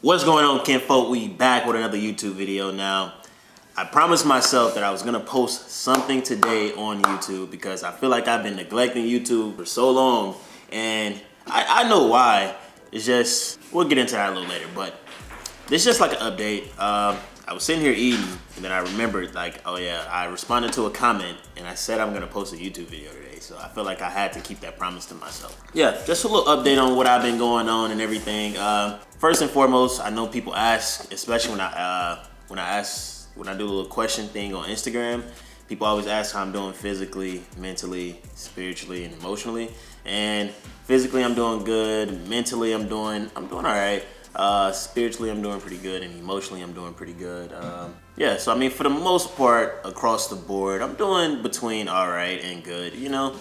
What's going on, kinfolk? We back with another YouTube video. Now, I promised myself that I was gonna post something today on YouTube because I feel like I've been neglecting YouTube for so long, and I know why. It's just, we'll get into that a little later, but this is just like an update. I was sitting here eating, and then I remembered, like, oh yeah, I responded to a comment, and I said I'm gonna post a YouTube video today, so I feel like I had to keep that promise to myself. Yeah, just a little update on what I've been going on and everything. First and foremost, I know people ask, especially when I do a little question thing on Instagram, people always ask how I'm doing physically, mentally, spiritually, and emotionally. And physically, I'm doing good. Mentally, I'm doing all right. Spiritually, I'm doing pretty good, and emotionally, I'm doing pretty good. Yeah, so I mean, for the most part, across the board, I'm doing between all right and good. You know,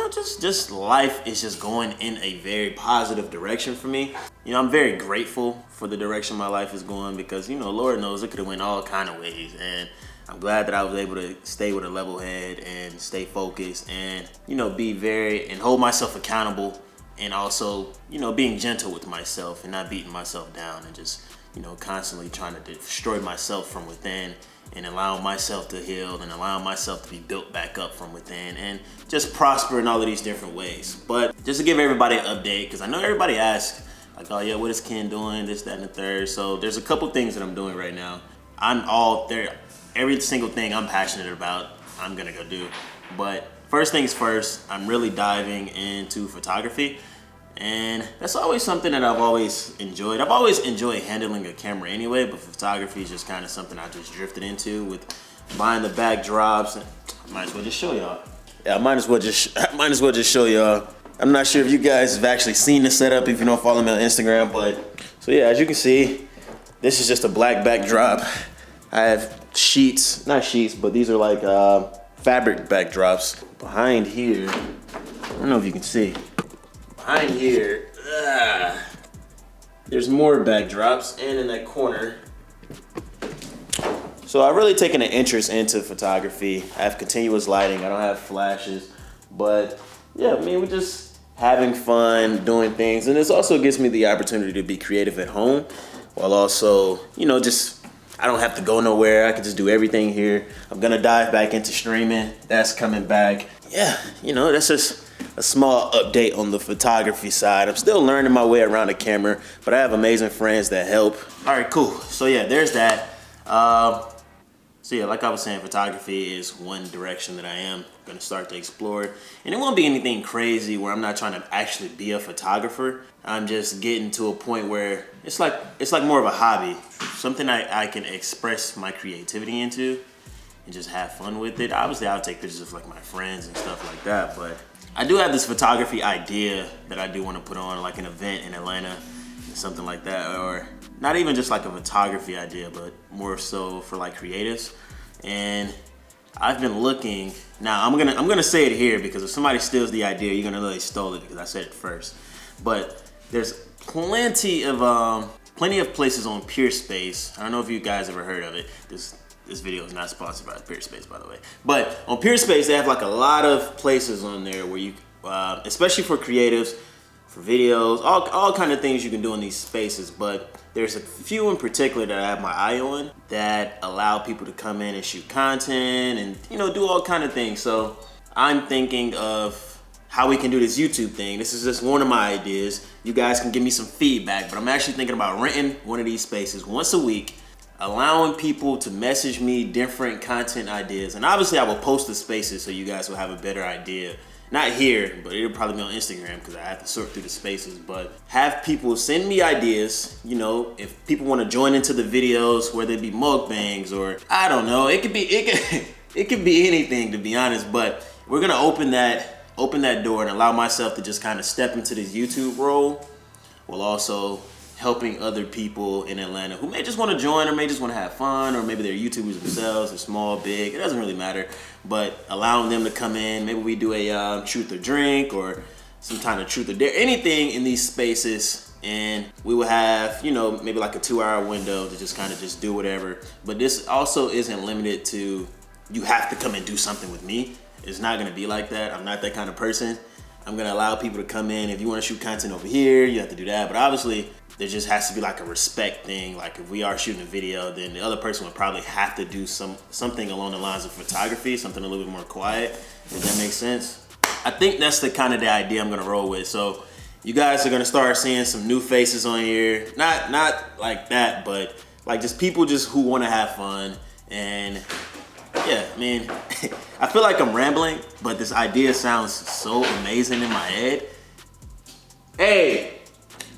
just life is just going in a very positive direction for me. You know, I'm very grateful for the direction my life is going because, you know, Lord knows it could have went all kind of ways, and I'm glad that I was able to stay with a level head and stay focused and, you know, and hold myself accountable, and also, you know, being gentle with myself and not beating myself down and just, you know, constantly trying to destroy myself from within and allowing myself to heal and allowing myself to be built back up from within and just prosper in all of these different ways. But just to give everybody an update, because I know everybody asks, like, oh yeah, what is Ken doing, this, that, and the third. So there's a couple things that I'm doing right now. I'm all there. Every single thing I'm passionate about, I'm gonna go do. But first things first, I'm really diving into photography. And that's always something that I've always enjoyed. I've always enjoyed handling a camera anyway, but photography is just kind of something I just drifted into with buying the backdrops. And I might as well just show y'all. Yeah, I might as well just show y'all. I'm not sure if you guys have actually seen the setup if you don't follow me on Instagram, but so yeah, as you can see, this is just a black backdrop. I have sheets, not sheets, but these are like fabric backdrops. Behind here, I don't know if you can see. Behind here, there's more backdrops, and in that corner. So I've really taken an interest into photography. I have continuous lighting. I don't have flashes, but yeah, I mean, we're just having fun, doing things, and this also gives me the opportunity to be creative at home, while also, you know, just I don't have to go nowhere. I can just do everything here. I'm gonna dive back into streaming. That's coming back. Yeah, you know, that's just a small update on the photography side. I'm still learning my way around the camera, but I have amazing friends that help. All right, cool. So yeah, there's that. So yeah, like I was saying, photography is one direction that I am gonna start to explore. And it won't be anything crazy where I'm not trying to actually be a photographer. I'm just getting to a point where it's like more of a hobby, something I can express my creativity into and just have fun with it. Obviously, I'll take pictures of like my friends and stuff like that, but I do have this photography idea that I do want to put on like an event in Atlanta, something like that, or not even just like a photography idea, but more so for like creatives. And I've been looking. Now I'm gonna say it here because if somebody steals the idea, you're gonna know they stole it because I said it first. But there's plenty of places on Peerspace. I don't know if you guys ever heard of it. This video is not sponsored by Peerspace, by the way. But on Peerspace, they have like a lot of places on there where you, especially for creatives, for videos, all kind of things you can do in these spaces. But there's a few in particular that I have my eye on that allow people to come in and shoot content and, you know, do all kind of things. So I'm thinking of how we can do this YouTube thing. This is just one of my ideas. You guys can give me some feedback, but I'm actually thinking about renting one of these spaces once a week, allowing people to message me different content ideas. And obviously I will post the spaces so you guys will have a better idea. Not here, but it'll probably be on Instagram because I have to sort through the spaces. But have people send me ideas. You know, if people want to join into the videos, whether it be mukbangs or I don't know, it could be anything, to be honest. But we're gonna open that door and allow myself to just kind of step into this YouTube role, while also helping other people in Atlanta who may just want to join or may just want to have fun, or maybe they're YouTubers themselves, they're small, big, it doesn't really matter, but allowing them to come in. Maybe we do a truth or drink or some kind of truth or dare, anything in these spaces, and we will have, you know, maybe like a 2-hour window to just kind of just do whatever. But this also isn't limited to you have to come and do something with me. It's not gonna be like that. I'm not that kind of person. I'm gonna allow people to come in. If you wanna shoot content over here, you have to do that. But obviously, there just has to be like a respect thing. Like if we are shooting a video, then the other person would probably have to do something along the lines of photography, something a little bit more quiet, if that makes sense. I think that's the kind of the idea I'm gonna roll with. So you guys are gonna start seeing some new faces on here. Not like that, but like just people just who wanna have fun. And yeah, I mean, I feel like I'm rambling, but this idea sounds so amazing in my head. Hey!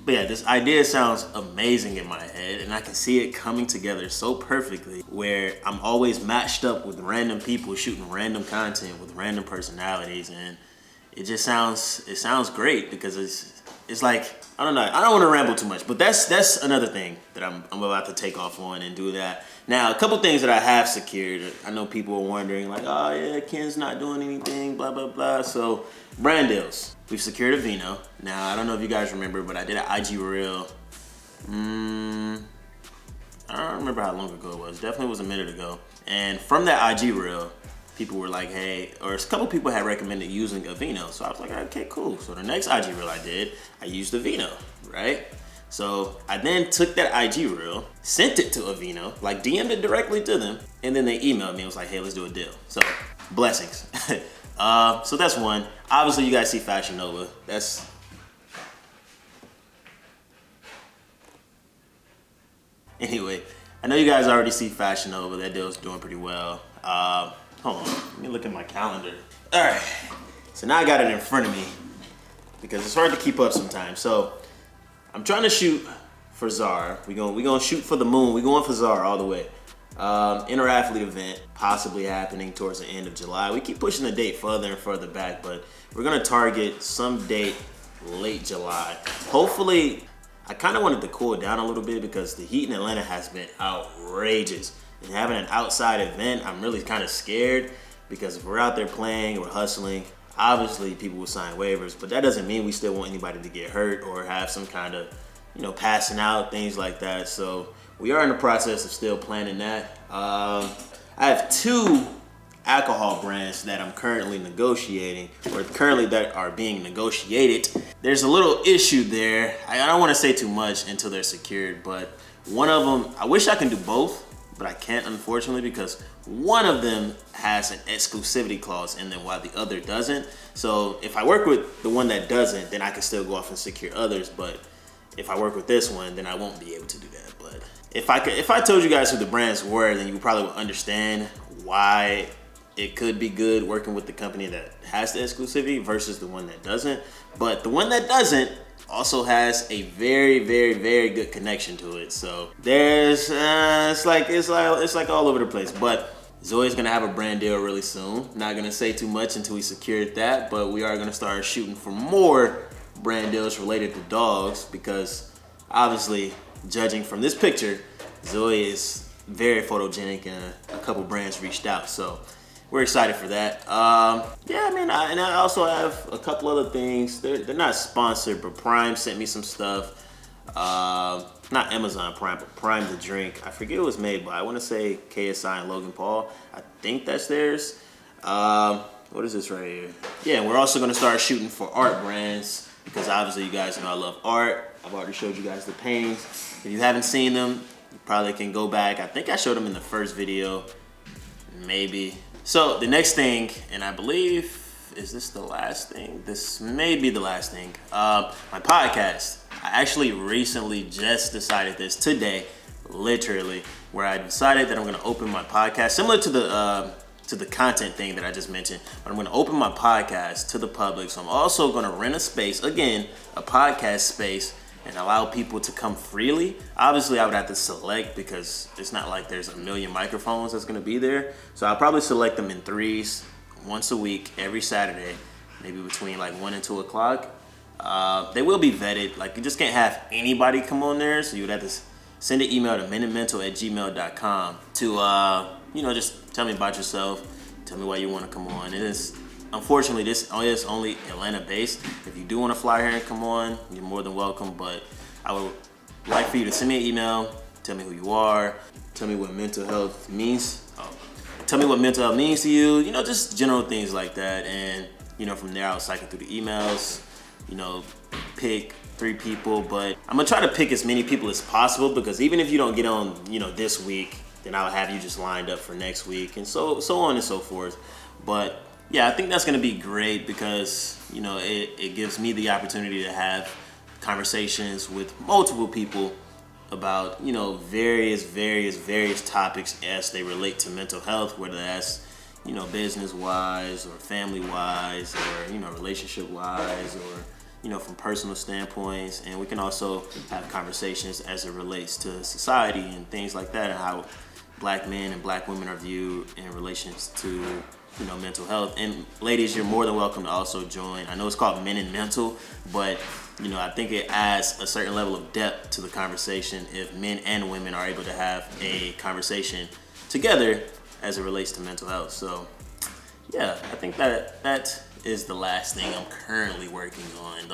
But yeah, this idea sounds amazing in my head, and I can see it coming together so perfectly where I'm always matched up with random people shooting random content with random personalities, and it sounds great because it's like, I don't know, I don't want to ramble too much, but that's another thing that I'm about to take off on and do that. Now, a couple things that I have secured. I know people are wondering like, oh yeah, Ken's not doing anything, blah, blah, blah. So brand deals. We've secured a Vino. Now, I don't know if you guys remember, but I did an IG reel. I don't remember how long ago it was. Definitely was a minute ago. And from that IG reel, people were like, hey, or a couple people had recommended using a Vino. So I was like, okay, cool. So the next IG reel I did, I used a Vino, right? So I then took that IG reel, sent it to Aveeno, like DM'd it directly to them, and then they emailed me and was like, hey, let's do a deal. So blessings. So that's one. Obviously you guys see Fashion Nova. Anyway, I know you guys already see Fashion Nova. That deal's doing pretty well. Hold on, let me look at my calendar. All right, so now I got it in front of me because it's hard to keep up sometimes. So I'm trying to shoot for Zara. We gonna shoot for the moon. We going for Zara all the way. Inter-athlete event possibly happening towards the end of July. We keep pushing the date further and further back, but we're gonna target some date late July. Hopefully, I kind of wanted to cool it down a little bit because the heat in Atlanta has been outrageous. And having an outside event, I'm really kind of scared because if we're out there playing, we're hustling, obviously people will sign waivers, but that doesn't mean we still want anybody to get hurt or have some kind of, passing out, things like that. So we are in the process of still planning that. I have 2 alcohol brands that I'm currently negotiating, or currently that are being negotiated. There's a little issue there. I don't want to say too much until they're secured, but one of them, I wish I can do both, but I can't, unfortunately, because one of them has an exclusivity clause in them while the other doesn't. So if I work with the one that doesn't, then I can still go off and secure others. But if I work with this one, then I won't be able to do that. But if I told you guys who the brands were, then you probably would understand why it could be good working with the company that has the exclusivity versus the one that doesn't. But the one that doesn't also has a very, very, very good connection to it. So there's it's like all over the place. But Zoe's gonna have a brand deal really soon. Not gonna say too much until we secured that, but we are gonna start shooting for more brand deals related to dogs because obviously, judging from this picture, Zoe is very photogenic and a couple brands reached out. So we're excited for that. Yeah, I mean, I also have a couple other things. They're not sponsored, but Prime sent me some stuff. Not Amazon Prime, but Prime the drink. I forget who it was made by. I want to say KSI and Logan Paul. I think that's theirs. What is this right here? Yeah, and we're also going to start shooting for art brands because obviously you guys know I love art. I've already showed you guys the paintings. If you haven't seen them, you probably can go back. I think I showed them in the first video, maybe. So the next thing, and I believe, is this the last thing? This may be the last thing. My podcast. I actually recently just decided this today, literally, where I decided that I'm gonna open my podcast, similar to the content thing that I just mentioned, but I'm gonna open my podcast to the public. So I'm also gonna rent a space, again, a podcast space, and allow people to come freely. Obviously, I would have to select because it's not like there's a million microphones that's gonna be there. So I'll probably select them in 3s, once a week, every Saturday, maybe between like 1 and 2 o'clock. They will be vetted. Like, you just can't have anybody come on there. So you would have to send an email to minutmental@gmail.com to, just tell me about yourself. Tell me why you want to come on. It is, unfortunately, this is only Atlanta based. If you do want to fly here and come on, you're more than welcome. But I would like for you to send me an email. Tell me who you are. Tell me what mental health means. Tell me what mental health means to you. Just general things like that. And, from there, I'll cycle through the emails. Pick 3 people, but I'm gonna try to pick as many people as possible, because even if you don't get on, this week, then I'll have you just lined up for next week, and so on and so forth. But yeah, I think that's gonna be great, because it gives me the opportunity to have conversations with multiple people about various topics as they relate to mental health, whether that's business wise or family wise, or relationship wise, or from personal standpoints. And we can also have conversations as it relates to society and things like that, and how black men and black women are viewed in relations to mental health. And ladies, you're more than welcome to also join. I know it's called Men and Mental, but I think it adds a certain level of depth to the conversation if men and women are able to have a conversation together as it relates to mental health. So yeah, I think that is the last thing I'm currently working on.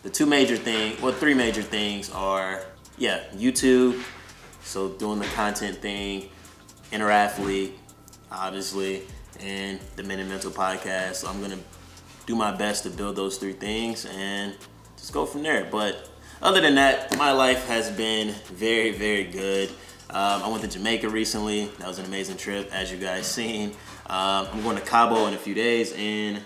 The 3 major things are, YouTube, so doing the content thing, Inner Athlete, obviously, and the Men and Mental podcast. So I'm gonna do my best to build those 3 things and just go from there. But other than that, my life has been very, very good. I went to Jamaica recently. That was an amazing trip, as you guys seen. I'm going to Cabo in a few days, in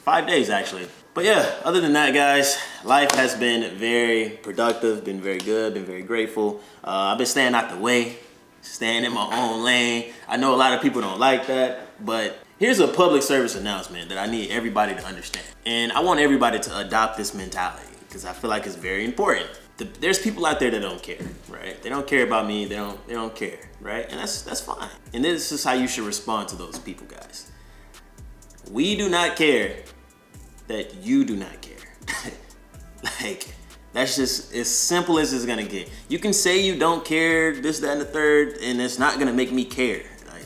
5 days actually. But yeah, other than that, guys, life has been very productive, been very good, been very grateful. I've been staying out the way, staying in my own lane. I know a lot of people don't like that, but here's a public service announcement that I need everybody to understand. And I want everybody to adopt this mentality, because I feel like it's very important. There's people out there that don't care, right? They don't care about me. They don't care, right? And that's fine. And this is how you should respond to those people, guys. We do not care that you do not care. Like, that's just as simple as it's gonna get. You can say you don't care, this, that, and the third, and it's not gonna make me care. Like,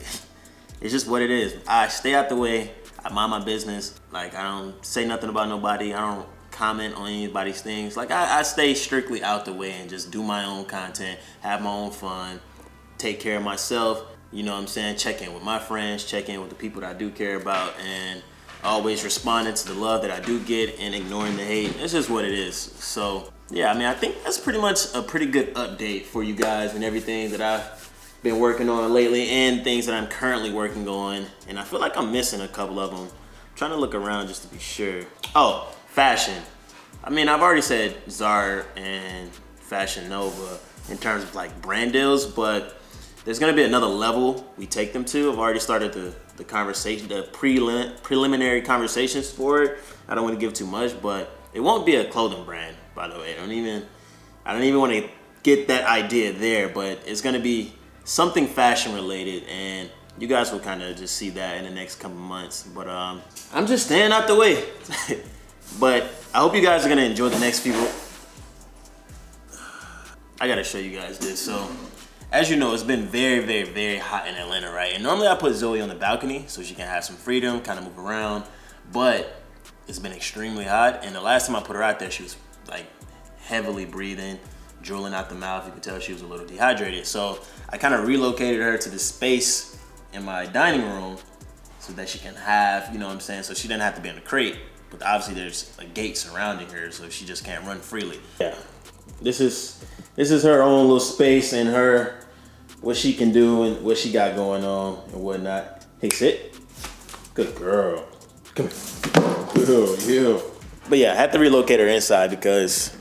it's just what it is. I stay out the way. I mind my business. Like, I don't say nothing about nobody. I don't comment on anybody's things. Like, I stay strictly out the way and just do my own content, have my own fun, take care of myself, check in with my friends, check in with the people that I do care about, and always responding to the love that I do get and ignoring the hate. It's just what it is. So yeah, I think that's pretty much a pretty good update for you guys and everything that I've been working on lately and things that I'm currently working on. And I feel like I'm missing a couple of them. I'm trying to look around just to be sure. Oh, fashion. I've already said Zara and Fashion Nova in terms of like brand deals, but there's gonna be another level we take them to. I've already started the conversation, the preliminary conversations for it. I don't want to give too much, but it won't be a clothing brand, by the way. I don't even want to get that idea there, but it's gonna be something fashion related, and you guys will kind of just see that in the next couple months. But I'm just staying out the way. But I hope you guys are gonna enjoy the next few. I gotta show you guys this. So, as you know, it's been very, very, very hot in Atlanta, right? And normally I put Zoe on the balcony so she can have some freedom, kind of move around. But it's been extremely hot, and the last time I put her out there, she was like heavily breathing, drooling out the mouth. You could tell she was a little dehydrated. So I kind of relocated her to the space in my dining room so that she can have, so she didn't have to be in a crate. But obviously there's a gate surrounding her, so she just can't run freely. Yeah, this is her own little space and what she can do and what she got going on and whatnot. Hey, sit. Good girl. Come here. Yeah. But yeah, I had to relocate her inside because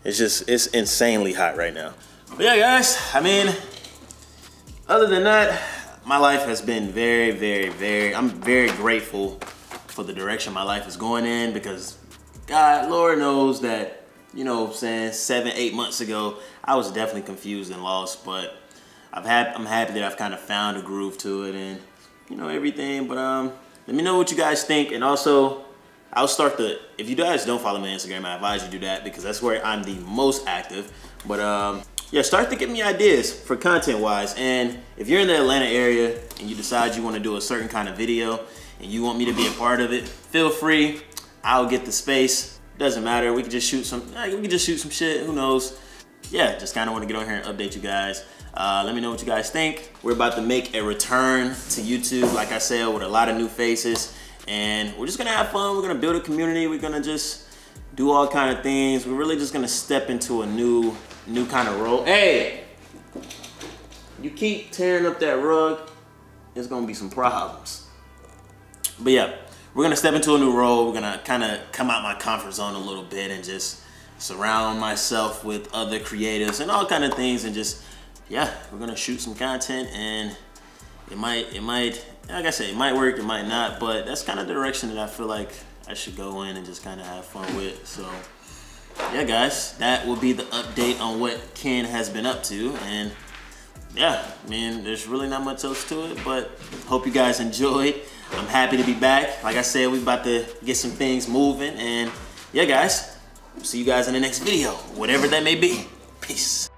it's insanely hot right now. But yeah, guys, other than that, my life has been very, very, very, I'm very grateful for the direction my life is going in, because God, Lord knows that, 7-8 months ago, I was definitely confused and lost, but I'm happy that I've kind of found a groove to it and, everything. But let me know what you guys think. And also, if you guys don't follow me on Instagram, I advise you do that, because that's where I'm the most active. But start to give me ideas for content wise. And if you're in the Atlanta area and you decide you want to do a certain kind of video and you want me to be a part of it, feel free. I'll get the space. Doesn't matter. We can just shoot some shit. Who knows? Yeah, just kind of want to get on here and update you guys. Let me know what you guys think. We're about to make a return to YouTube, like I said, with a lot of new faces. And we're just going to have fun. We're going to build a community. We're going to just, do all kind of things. We're really just gonna step into a new kind of role. Hey, you keep tearing up that rug, there's gonna be some problems. But yeah, we're gonna step into a new role. We're gonna kind of come out my comfort zone a little bit and just surround myself with other creatives and all kind of things, and just, yeah, we're gonna shoot some content, and it might, like I said, it might work, it might not, but that's kind of the direction that I feel like I should go in and just kind of have fun with. So yeah, guys, that will be the update on what Ken has been up to. And yeah, I mean, there's really not much else to it, but hope you guys enjoyed. I'm happy to be back. Like I said, we're about to get some things moving, and yeah, guys, see you guys in the next video, whatever that may be. Peace.